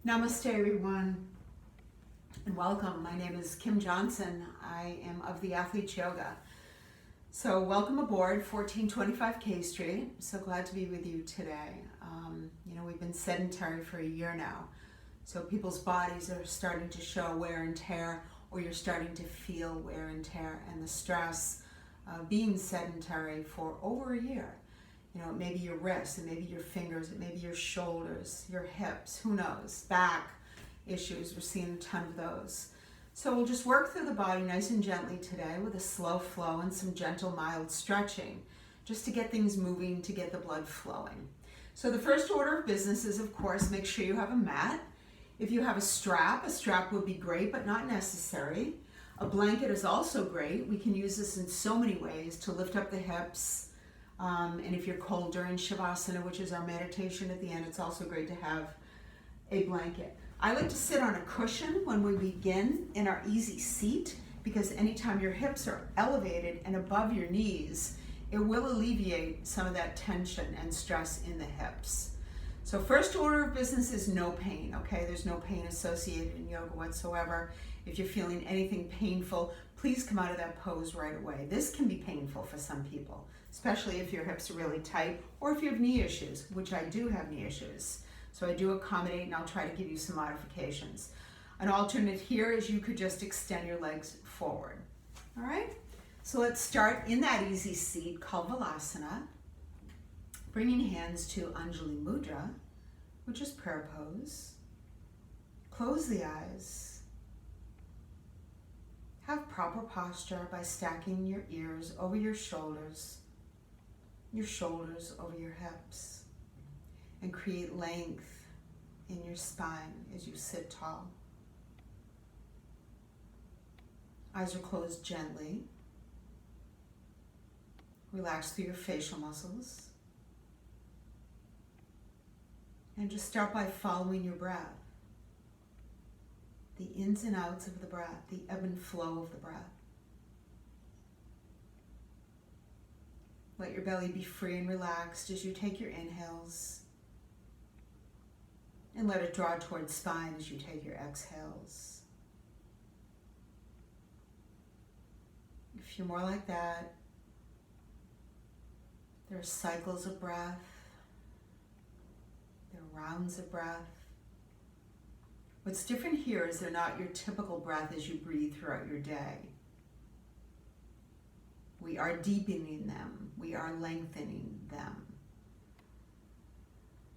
Namaste everyone and welcome. My name is Kim Johnson. I am of the Athletes Yoga. So welcome aboard 1425 K Street. So glad to be with you today. We've been sedentary for a year now. So people's bodies are starting to show wear and tear, or you're starting to feel wear and tear and the stress of being sedentary for over a year. It may be your wrists, it may be your fingers, it may be your shoulders, your hips, who knows, back issues. We're seeing a ton of those. So we'll just work through the body nice and gently today with a slow flow and some gentle, mild stretching, just to get things moving, to get the blood flowing. So the first order of business is, of course, make sure you have a mat. If you have a strap would be great, but not necessary. A blanket is also great. We can use this in so many ways to lift up the hips. And if you're cold during Shavasana, which is our meditation at the end, it's also great to have a blanket. I like to sit on a cushion when we begin in our easy seat, because anytime your hips are elevated and above your knees, it will alleviate some of that tension and stress in the hips. So first order of business is no pain, okay? There's no pain associated in yoga whatsoever. If you're feeling anything painful, please come out of that pose right away. This can be painful for some people, especially if your hips are really tight or if you have knee issues, which I do have knee issues. So I do accommodate, and I'll try to give you some modifications. An alternate here is you could just extend your legs forward. All right? So let's start in that easy seat called Valasana, bringing hands to Anjali Mudra, which is prayer pose. Close the eyes. Have proper posture by stacking your ears over your shoulders over your hips, and create length in your spine as you sit tall. Eyes are closed gently. Relax through your facial muscles. And just start by following your breath. The ins and outs of the breath, the ebb and flow of the breath. Let your belly be free and relaxed as you take your inhales. And let it draw towards spine as you take your exhales. If you're more like that, there are cycles of breath. There are rounds of breath. What's different here is they're not your typical breath as you breathe throughout your day. We are deepening them. We are lengthening them.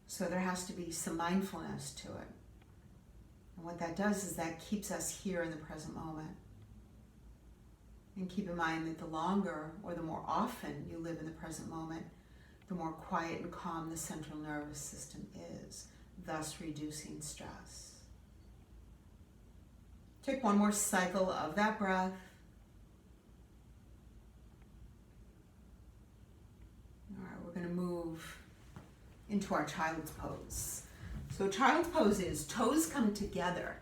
So there has to be some mindfulness to it. And what that does is that keeps us here in the present moment. And keep in mind that the longer or the more often you live in the present moment, the more quiet and calm the central nervous system is, thus reducing stress. Take one more cycle of that breath. All right, we're going to move into our child's pose. So child's pose is toes come together,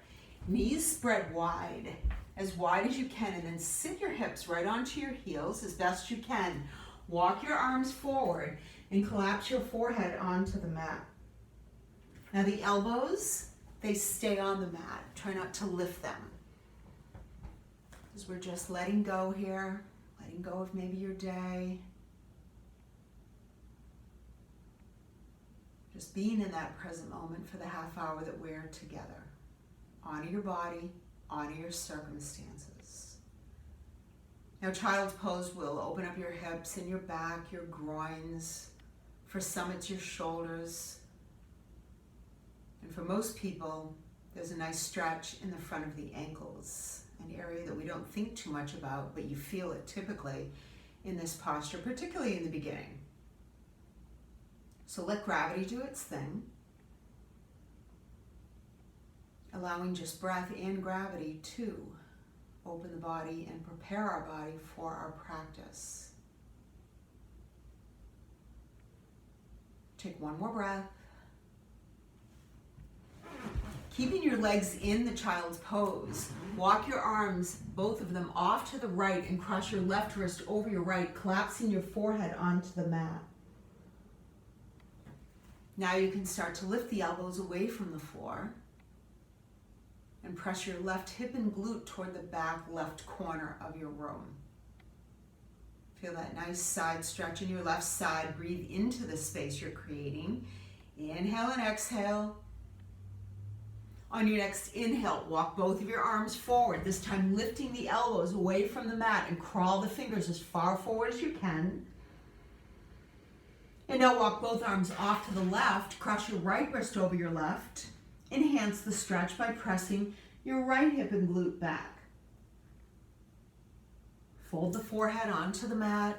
knees spread wide as you can, and then sit your hips right onto your heels as best you can. Walk your arms forward and collapse your forehead onto the mat. Now the elbows, they stay on the mat. Try not to lift them. Because we're just letting go here, letting go of maybe your day. Just being in that present moment for the half hour that we're together. Honor your body, honor your circumstances. Now child's pose will open up your hips and your back, your groins. For some it's your shoulders. And for most people, there's a nice stretch in the front of the ankles, an area that we don't think too much about, but you feel it typically in this posture, particularly in the beginning. So let gravity do its thing, allowing just breath and gravity to open the body and prepare our body for our practice. Take one more breath. Keeping your legs in the child's pose, walk your arms, both of them, off to the right and cross your left wrist over your right, collapsing your forehead onto the mat. Now you can start to lift the elbows away from the floor And press your left hip and glute toward the back left corner of your room. Feel that nice side stretch in your left side. Breathe into the space you're creating. Inhale and exhale. On your next inhale, walk both of your arms forward, this time lifting the elbows away from the mat and crawl the fingers as far forward as you can. And now walk both arms off to the left, cross your right wrist over your left. Enhance the stretch by pressing your right hip and glute back. Fold the forehead onto the mat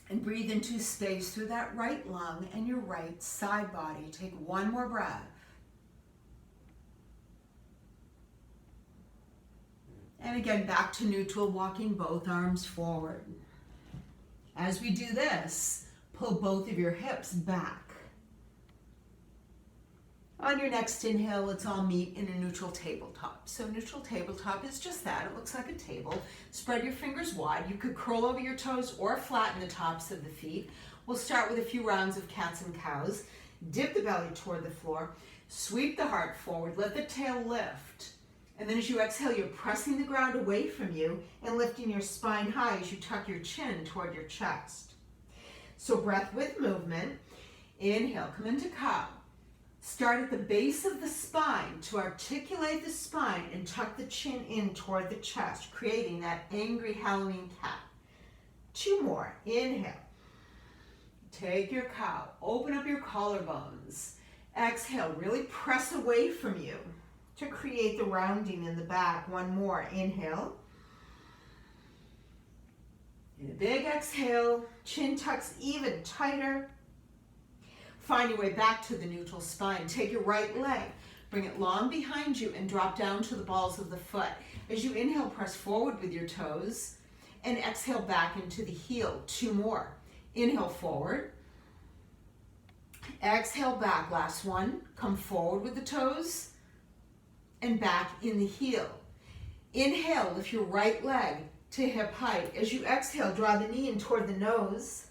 and breathe into space through that right lung and your right side body. Take one more breath. And again, back to neutral, walking both arms forward. As we do this, pull both of your hips back. On your next inhale, let's all meet in a neutral tabletop. So neutral tabletop is just that. It looks like a table. Spread your fingers wide. You could curl over your toes or flatten the tops of the feet. We'll start with a few rounds of cats and cows. Dip the belly toward the floor. Sweep the heart forward. Let the tail lift. And then as you exhale, you're pressing the ground away from you and lifting your spine high as you tuck your chin toward your chest. So breath with movement. Inhale, come into cow. Start at the base of the spine to articulate the spine and tuck the chin in toward the chest, creating that angry Halloween cat. 2 more. Inhale. Take your cow. Open up your collarbones. Exhale. Really press away from you to create the rounding in the back. 1 more. Inhale. And a big exhale. Chin tucks even tighter. Find your way back to the neutral spine. Take your right leg, bring it long behind you and drop down to the balls of the foot. As you inhale, press forward with your toes and exhale back into the heel. 2 more. Inhale forward. Exhale back. Last one. Come forward with the toes and back in the heel. Inhale, lift your right leg to hip height. As you exhale, draw the knee in toward the nose.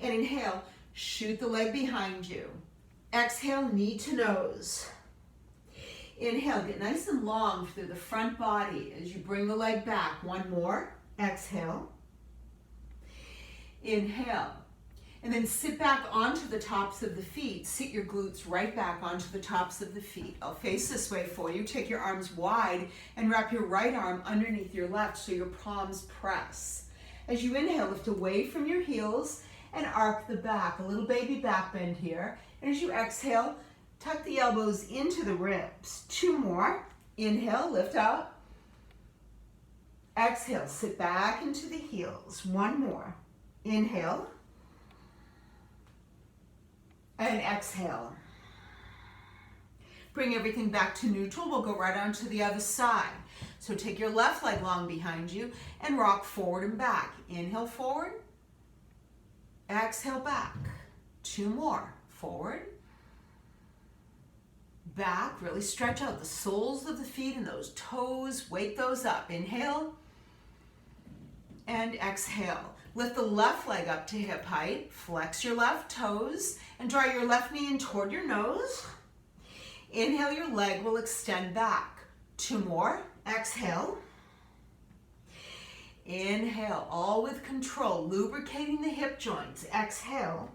And inhale, shoot the leg behind you. Exhale, knee to nose. Inhale, get nice and long through the front body as you bring the leg back. 1 more. Exhale. Inhale. And then sit back onto the tops of the feet. Sit your glutes right back onto the tops of the feet. I'll face this way for you. Take your arms wide and wrap your right arm underneath your left so your palms press. As you inhale, lift away from your heels and arc the back, a little baby back bend here. And as you exhale, tuck the elbows into the ribs. 2 more. Inhale, lift up. Exhale, sit back into the heels. 1 more. Inhale. And exhale. Bring everything back to neutral. We'll go right on to the other side. So take your left leg long behind you and rock forward and back. Inhale forward. Exhale back. 2 more. Forward. Back. Really stretch out the soles of the feet and those toes. Wake those up. Inhale. And exhale. Lift the left leg up to hip height. Flex your left toes and draw your left knee in toward your nose. Inhale, your leg will extend back. 2 more. Exhale. Inhale, all with control, lubricating the hip joints. Exhale.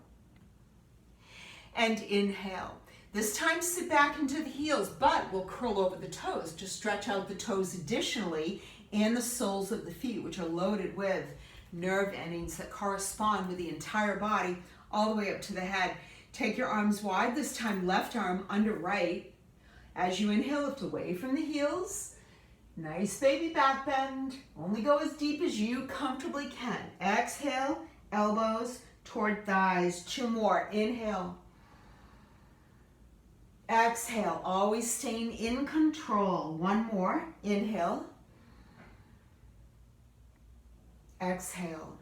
And inhale. This time sit back into the heels, but we'll curl over the toes to stretch out the toes additionally and the soles of the feet, which are loaded with nerve endings that correspond with the entire body all the way up to the head. Take your arms wide, this time left arm under right. As you inhale, lift away from the heels. Nice baby back bend. Only go as deep as you comfortably can. Exhale, elbows toward thighs. 2 more. Inhale. Exhale, always staying in control. 1 more. Inhale. Exhale.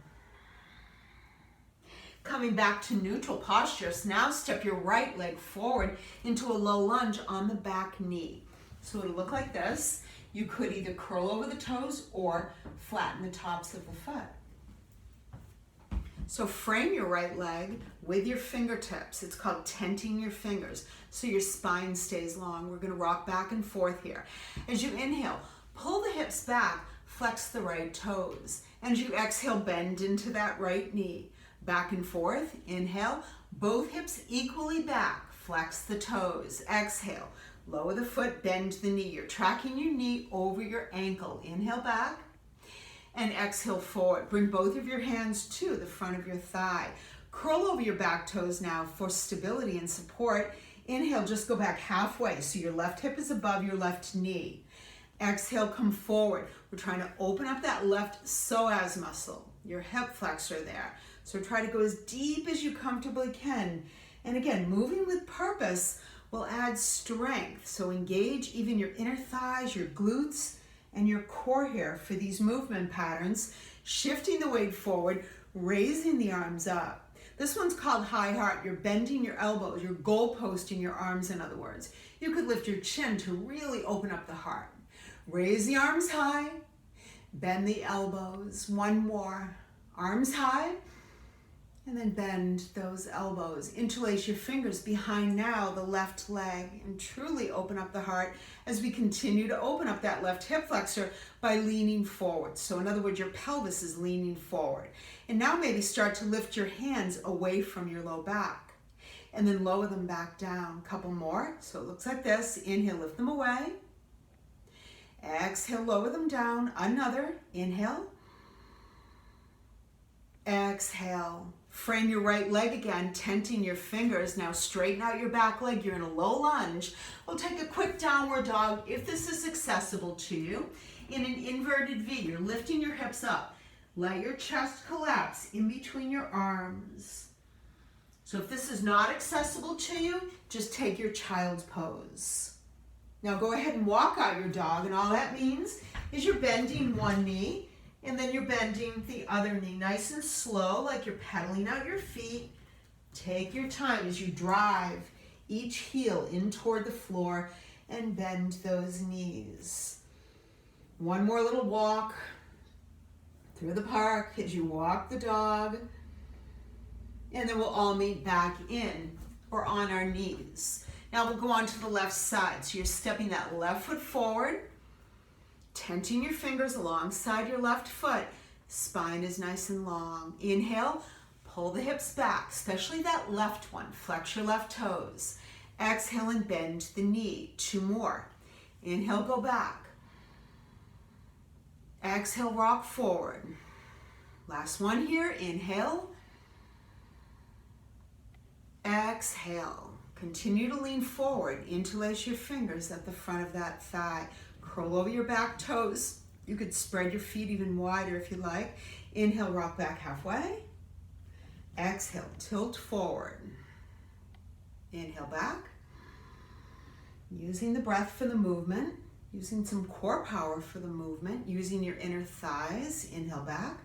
Coming back to neutral posture. So now step your right leg forward into a low lunge on the back knee. So it'll look like this. You could either curl over the toes or flatten the tops of the foot. So frame your right leg with your fingertips. It's called tenting your fingers so your spine stays long. We're going to rock back and forth here. As you inhale, pull the hips back, flex the right toes. And as you exhale, bend into that right knee. Back and forth, inhale, both hips equally back, flex the toes. Exhale, lower the foot, bend the knee. You're tracking your knee over your ankle. Inhale back. And exhale forward. Bring both of your hands to the front of your thigh. Curl over your back toes now for stability and support. Inhale, just go back halfway. So your left hip is above your left knee. Exhale, come forward. We're trying to open up that left psoas muscle, your hip flexor there. So try to go as deep as you comfortably can. And again, moving with purpose will add strength. So engage even your inner thighs, your glutes, and your core here for these movement patterns, shifting the weight forward, raising the arms up. This one's called high heart. You're bending your elbows, you're goalposting your arms, in other words. You could lift your chin to really open up the heart. Raise the arms high, bend the elbows. One more. Arms high, and then bend those elbows. Interlace your fingers behind now the left leg and truly open up the heart as we continue to open up that left hip flexor by leaning forward. So in other words, your pelvis is leaning forward. And now maybe start to lift your hands away from your low back and then lower them back down. Couple more. So it looks like this. Inhale, lift them away. Exhale, lower them down. Another. Inhale. Exhale. Frame your right leg again, tenting your fingers. Now straighten out your back leg. You're in a low lunge. We'll take a quick downward dog if this is accessible to you. In an inverted V, you're lifting your hips up. Let your chest collapse in between your arms. So if this is not accessible to you, just take your child's pose. Now go ahead and walk out your dog, and all that means is you're bending one knee, and then you're bending the other knee. Nice and slow, like you're pedaling out your feet. Take your time as you drive each heel in toward the floor and bend those knees. One more little walk through the park as you walk the dog. And then we'll all meet back in or on our knees. Now we'll go on to the left side. So you're stepping that left foot forward, tenting your fingers alongside your left foot. Spine is nice and long. Inhale, pull the hips back, especially that left one. Flex your left toes. Exhale and bend the knee. Two more. Inhale, go back. Exhale, rock forward. Last one here. Inhale. Exhale. Continue to lean forward. Interlace your fingers at the front of that thigh. Curl over your back toes. You could spread your feet even wider if you like. Inhale, rock back halfway. Exhale, tilt forward. Inhale back. Using the breath for the movement. Using some core power for the movement. Using your inner thighs. Inhale back.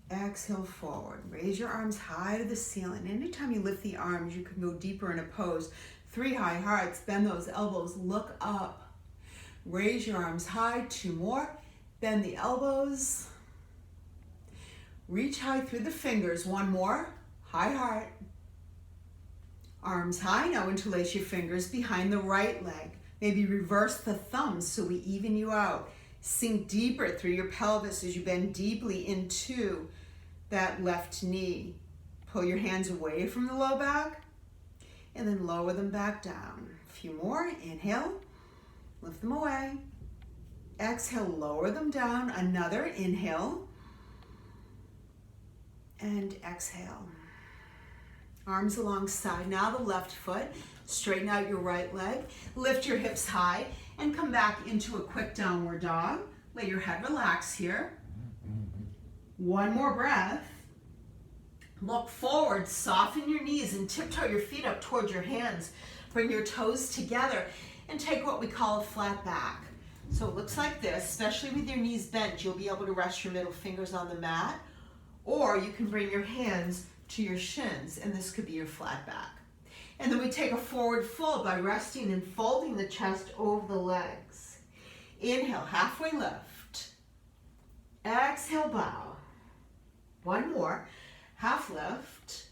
Exhale forward. Raise your arms high to the ceiling. Anytime you lift the arms, you can go deeper in a pose. 3 high hearts. Bend those elbows. Look up. Raise your arms high. 2 more. Bend the elbows. Reach high through the fingers. 1 more. High heart. Arms high. Now interlace your fingers behind the right leg. Maybe reverse the thumbs so we even you out. Sink deeper through your pelvis as you bend deeply into that left knee. Pull your hands away from the low back and then lower them back down. A few more. Inhale. Lift them away. Exhale, lower them down. Another. Inhale. And exhale. Arms alongside. Now the left foot. Straighten out your right leg. Lift your hips high and come back into a quick downward dog. Let your head relax here. 1 more breath. Look forward, soften your knees and tiptoe your feet up towards your hands. Bring your toes together and take what we call a flat back. So it looks like this, especially with your knees bent. You'll be able to rest your middle fingers on the mat, or you can bring your hands to your shins, and this could be your flat back. And then we take a forward fold by resting and folding the chest over the legs. Inhale, halfway lift. Exhale, bow. One more, half lift,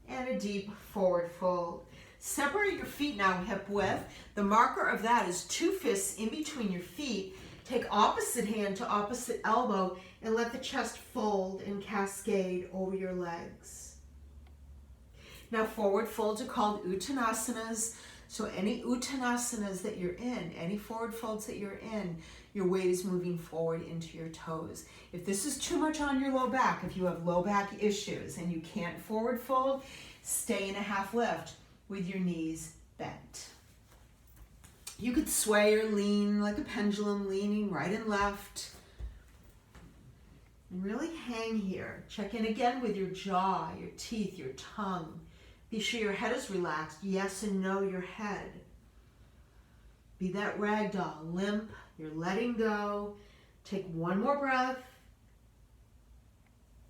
and a deep forward fold. Separate your feet now hip width. The marker of that is 2 fists in between your feet. Take opposite hand to opposite elbow and let the chest fold and cascade over your legs. Now forward folds are called uttanasanas. So any uttanasanas that you're in, any forward folds that you're in, your weight is moving forward into your toes. If this is too much on your low back, if you have low back issues and you can't forward fold, stay in a half lift with your knees bent. You could sway or lean like a pendulum, leaning right and left. And really hang here. Check in again with your jaw, your teeth, your tongue. Be sure your head is relaxed. Yes and no your head. Be that ragdoll, limp. You're letting go. Take one more breath.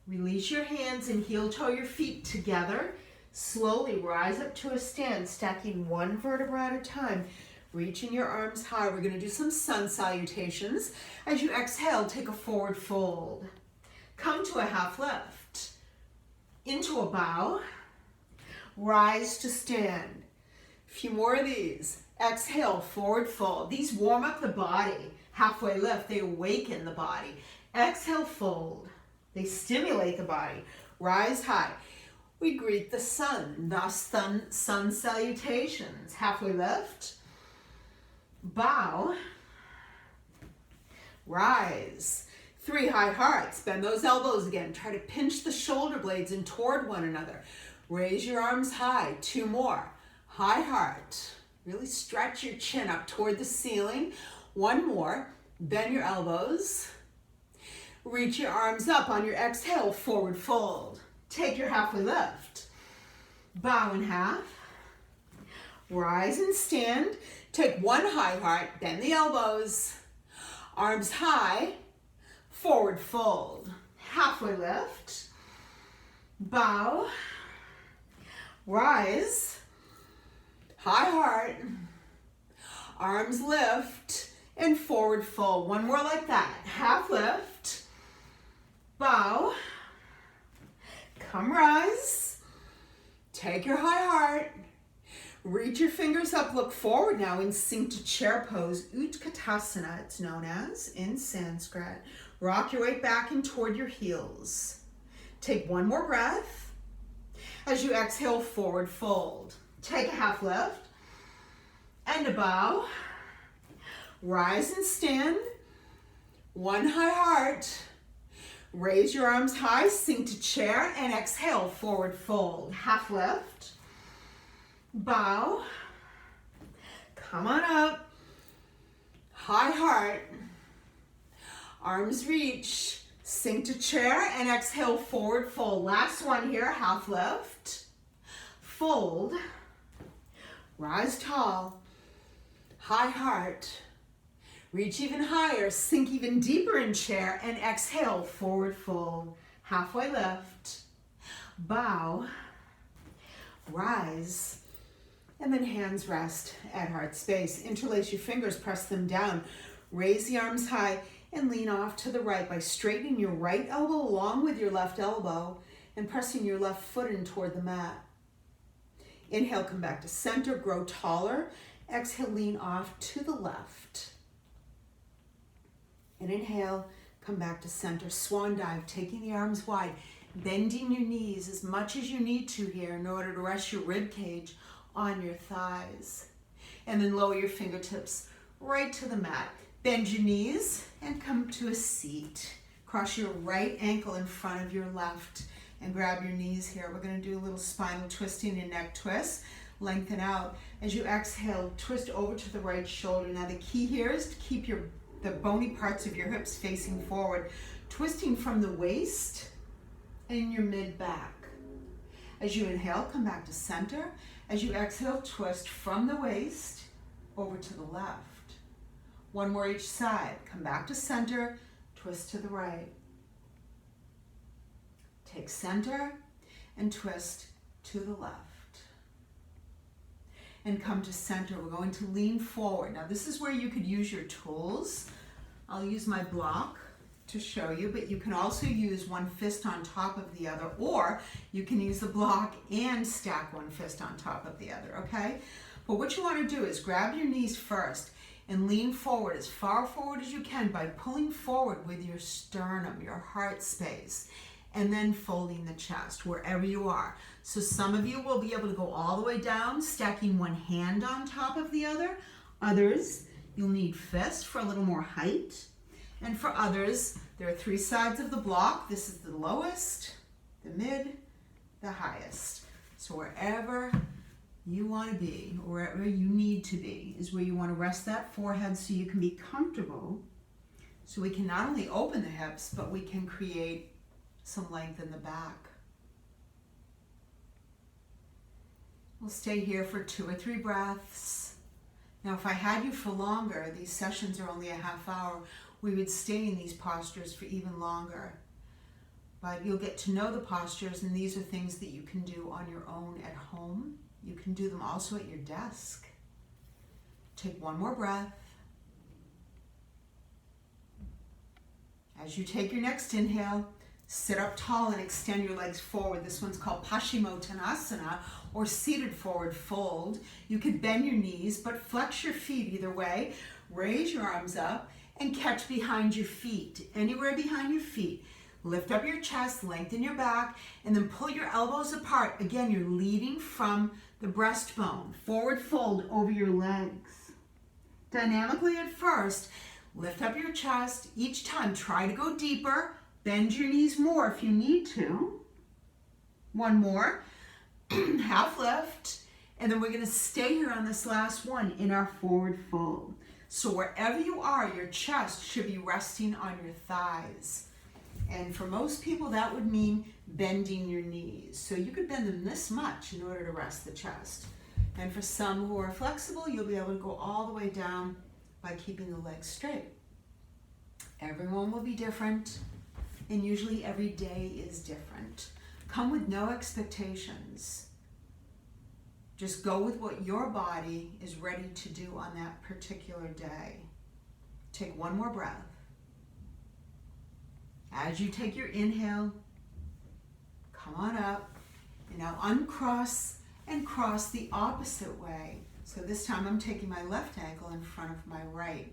Release your hands and heel toe your feet together. Slowly rise up to a stand, stacking one vertebra at a time. Reaching your arms high. We're going to do some sun salutations. As you exhale, take a forward fold. Come to a half lift. Into a bow. Rise to stand. A few more of these. Exhale, forward fold. These warm up the body. Halfway lift, they awaken the body. Exhale, fold. They stimulate the body. Rise high. We greet the sun, thus sun salutations. Halfway lift. Bow. Rise. 3 high hearts. Bend those elbows again. Try to pinch the shoulder blades in toward one another. Raise your arms high. 2 more. High heart. Really stretch your chin up toward the ceiling. 1 more. Bend your elbows. Reach your arms up on your exhale. Forward fold. Take your halfway lift. Bow in half. Rise and stand. Take 1 high heart. Bend the elbows. Arms high. Forward fold. Halfway lift. Bow. Rise. High heart. Arms lift. And forward fold. 1 more like that. Half lift. Bow. Come rise. Take your high heart. Reach your fingers up. Look forward now in sink to chair pose. Utkatasana, it's known as in Sanskrit. Rock your weight back and toward your heels. Take 1 more breath. As you exhale, forward fold. Take a half lift and a bow. Rise and stand. 1 high heart. Raise your arms high, sink to chair, and exhale, forward fold. Half lift. Bow. Come on up. High heart. Arms reach. Sink to chair and exhale, forward fold. Last one here, half lift. Fold. Rise tall. High heart. Reach even higher, sink even deeper in chair, and exhale, forward fold. Halfway lift. Bow. Rise. And then hands rest at heart space. Interlace your fingers, press them down. Raise the arms high and lean off to the right by straightening your right elbow along with your left elbow and pressing your left foot in toward the mat. Inhale, come back to center, grow taller. Exhale, lean off to the left. And inhale, come back to center. Swan dive, taking the arms wide, bending your knees as much as you need to here in order to rest your rib cage on your thighs. And then lower your fingertips right to the mat. Bend your knees and come to a seat. Cross your right ankle in front of your left and grab your knees here. We're going to do a little spinal twisting and neck twist. Lengthen out. As you exhale, twist over to the right shoulder. Now the key here is to keep the bony parts of your hips facing forward, twisting from the waist and your mid-back. As you inhale, come back to center. As you exhale, twist from the waist over to the left. 1 more each side. Come back to center, twist to the right. Take center and twist to the left. And come to center. We're going to lean forward. Now this is where you could use your tools. I'll use my block to show you, but you can also use one fist on top of the other, or you can use the block and stack one fist on top of the other, okay? But what you want to do is grab your knees first and lean forward as far forward as you can by pulling forward with your sternum, your heart space, and then folding the chest wherever you are. So some of you will be able to go all the way down, stacking one hand on top of the other. Others, you'll need fists for a little more height. And for others, there are 3 sides of the block. This is the lowest, the mid, the highest. So wherever you want to be, or wherever you need to be, is where you want to rest that forehead so you can be comfortable. So we can not only open the hips, but we can create some length in the back. We'll stay here for 2 or 3 breaths. Now, if I had you for longer, these sessions are only a half hour, we would stay in these postures for even longer. But you'll get to know the postures, and these are things that you can do on your own at home. You can do them also at your desk. Take one more breath. As you take your next inhale, sit up tall and extend your legs forward. This one's called Paschimottanasana, or seated forward fold. You could bend your knees, but flex your feet either way. Raise your arms up and catch behind your feet, anywhere behind your feet. Lift up your chest, lengthen your back, and then pull your elbows apart. Again, you're leading from the breastbone. Forward fold over your legs. Dynamically at first, lift up your chest. Each time, try to go deeper. Bend your knees more if you need to. One more. Half lift. And then we're going to stay here on this last one in our forward fold. So wherever you are, your chest should be resting on your thighs. And for most people, that would mean bending your knees. So you could bend them this much in order to rest the chest. And for some who are flexible, you'll be able to go all the way down by keeping the legs straight. Everyone will be different, and usually every day is different. Come with no expectations. Just go with what your body is ready to do on that particular day. Take one more breath. As you take your inhale, come on up, and now uncross and cross the opposite way. So this time I'm taking my left ankle in front of my right.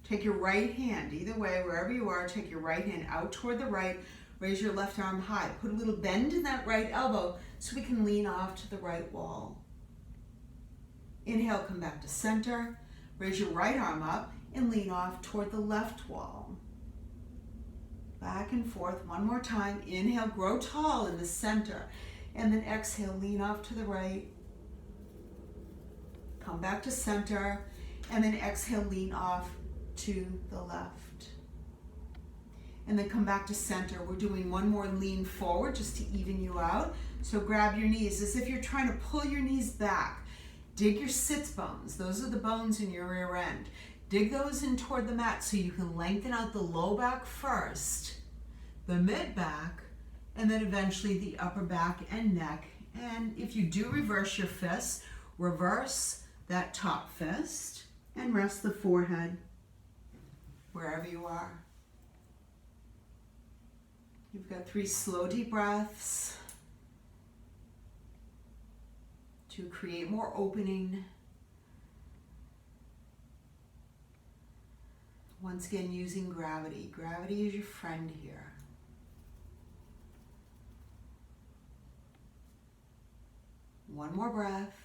Take your right hand, either way, wherever you are, take your right hand out toward the right, raise your left arm high. Put a little bend in that right elbow so we can lean off to the right wall. Inhale, come back to center, raise your right arm up and lean off toward the left wall. Back and forth one more time. Inhale, grow tall in the center, and then exhale, lean off to the right. Come back to center, and then exhale, lean off to the left. And then come back to center. We're doing one more lean forward just to even you out. So grab your knees as if you're trying to pull your knees back. Dig your sits bones. Those are the bones in your rear end. Dig those in toward the mat so you can lengthen out the low back first, the mid back, and then eventually the upper back and neck. And if you do reverse your fists, reverse that top fist and rest the forehead wherever you are. You've got 3 slow deep breaths to create more opening. Once again, using gravity. Gravity is your friend here. One more breath.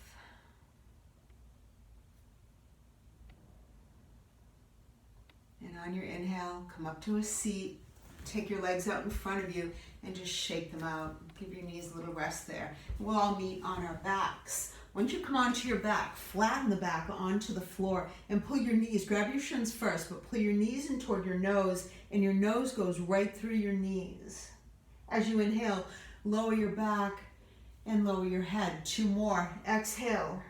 And on your inhale, come up to a seat. Take your legs out in front of you and just shake them out. Give your knees a little rest there. We'll all meet on our backs. Once you come onto your back, flatten the back onto the floor and pull your knees. Grab your shins first, but pull your knees in toward your nose, and your nose goes right through your knees. As you inhale, lower your back and lower your head. 2 more. Exhale.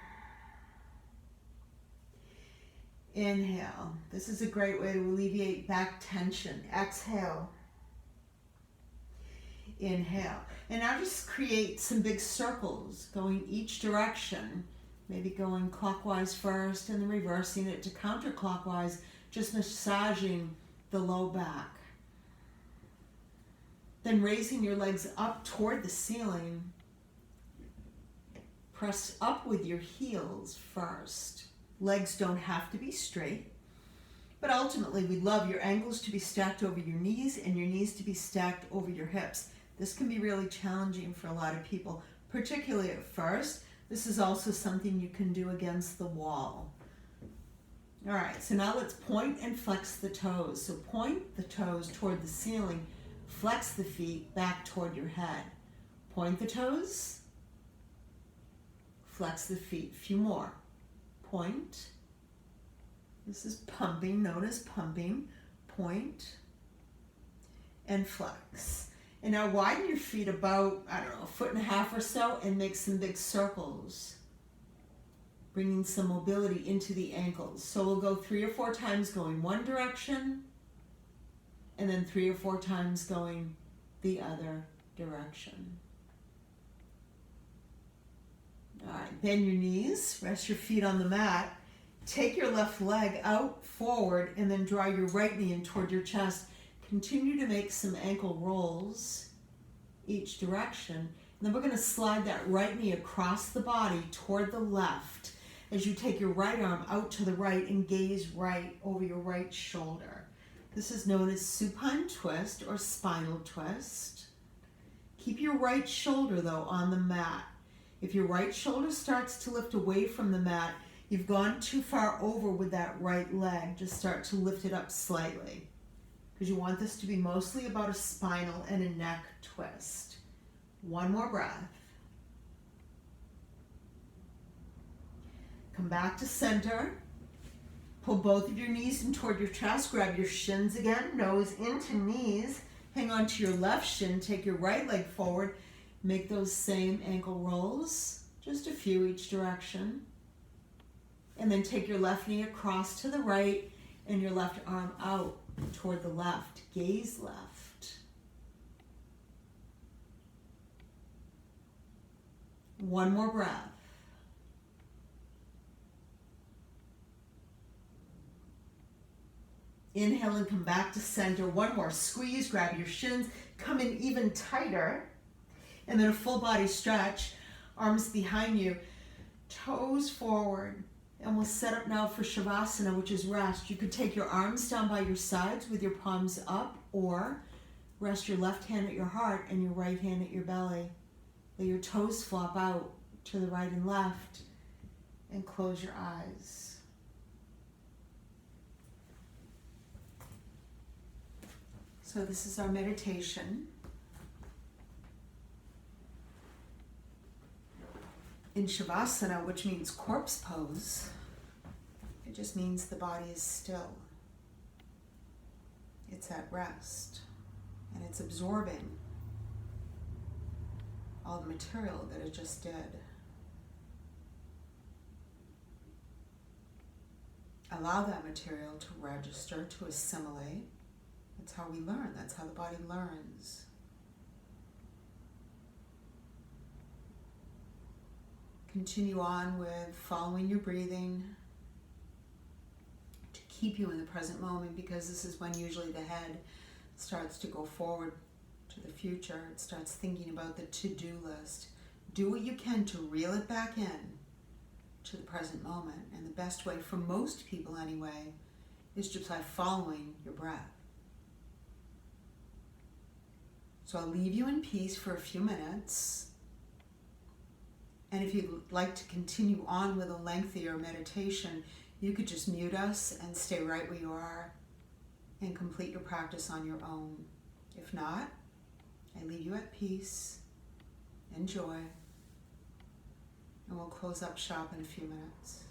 Inhale. This is a great way to alleviate back tension. Exhale. Inhale. And now just create some big circles going each direction. Maybe going clockwise first and then reversing it to counterclockwise, just massaging the low back. Then raising your legs up toward the ceiling, press up with your heels first. Legs don't have to be straight, but ultimately we'd love your ankles to be stacked over your knees and your knees to be stacked over your hips. This can be really challenging for a lot of people, particularly at first. This is also something you can do against the wall. All right, so now let's point and flex the toes. So point the toes toward the ceiling, flex the feet back toward your head. Point the toes, flex the feet. A few more. Point. This is pumping, known as pumping. Point and flex. And now widen your feet about, 1.5 feet or so and make some big circles, bringing some mobility into the ankles. So we'll go 3 or 4 times going one direction, and then 3 or 4 times going the other direction. All right, bend your knees, rest your feet on the mat, take your left leg out forward, and then draw your right knee in toward your chest. Continue to make some ankle rolls each direction. And then we're going to slide that right knee across the body toward the left as you take your right arm out to the right and gaze right over your right shoulder. This is known as supine twist or spinal twist. Keep your right shoulder, though, on the mat. If your right shoulder starts to lift away from the mat, you've gone too far over with that right leg. Just start to lift it up slightly, because you want this to be mostly about a spinal and a neck twist. One more breath. Come back to center. Pull both of your knees in toward your chest. Grab your shins again, nose into knees. Hang on to your left shin. Take your right leg forward. Make those same ankle rolls, just a few each direction. And then take your left knee across to the right and your left arm out toward the left. Gaze left. One more breath. Inhale and come back to center. One more squeeze. Grab your shins. Come in even tighter. And then a full body stretch. Arms behind you. Toes forward. And we'll set up now for Shavasana, which is rest. You could take your arms down by your sides with your palms up, or rest your left hand at your heart and your right hand at your belly. Let your toes flop out to the right and left, and close your eyes. So this is our meditation. In Shavasana, which means corpse pose, it just means the body is still. It's at rest, and it's absorbing all the material that it just did. Allow that material to register, to assimilate. That's how we learn. That's how the body learns. Continue on with following your breathing to keep you in the present moment, because this is when usually the head starts to go forward to the future. It starts thinking about the to-do list. Do what you can to reel it back in to the present moment. And the best way for most people anyway is just by following your breath. So I'll leave you in peace for a few minutes. And if you'd like to continue on with a lengthier meditation, you could just mute us and stay right where you are and complete your practice on your own. If not, I leave you at peace. Enjoy. And we'll close up shop in a few minutes.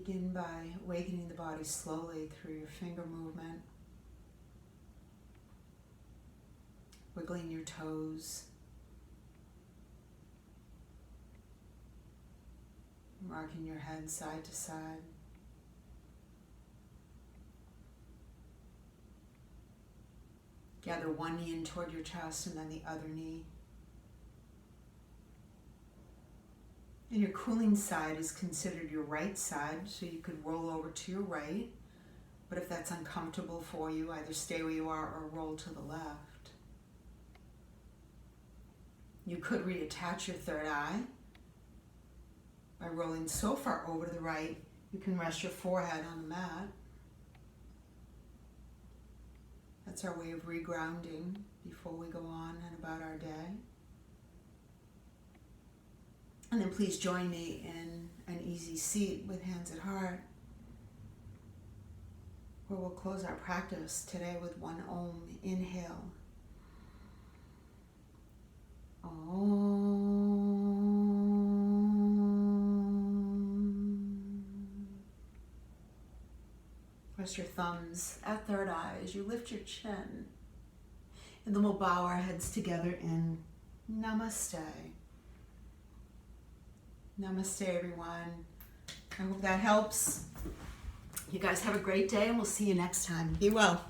Begin by awakening the body slowly through your finger movement, wiggling your toes, rocking your head side to side. Gather one knee in toward your chest and then the other knee. And your cooling side is considered your right side, so you could roll over to your right. But if that's uncomfortable for you, either stay where you are or roll to the left. You could reattach your third eye by rolling so far over to the right, you can rest your forehead on the mat. That's our way of regrounding before we go on and about our day. And then please join me in an easy seat with hands at heart, where we'll close our practice today with one Om. Inhale. Om. Rest your thumbs at third eye as you lift your chin. And then we'll bow our heads together in Namaste. Namaste, everyone. I hope that helps. You guys have a great day, and we'll see you next time. Be well.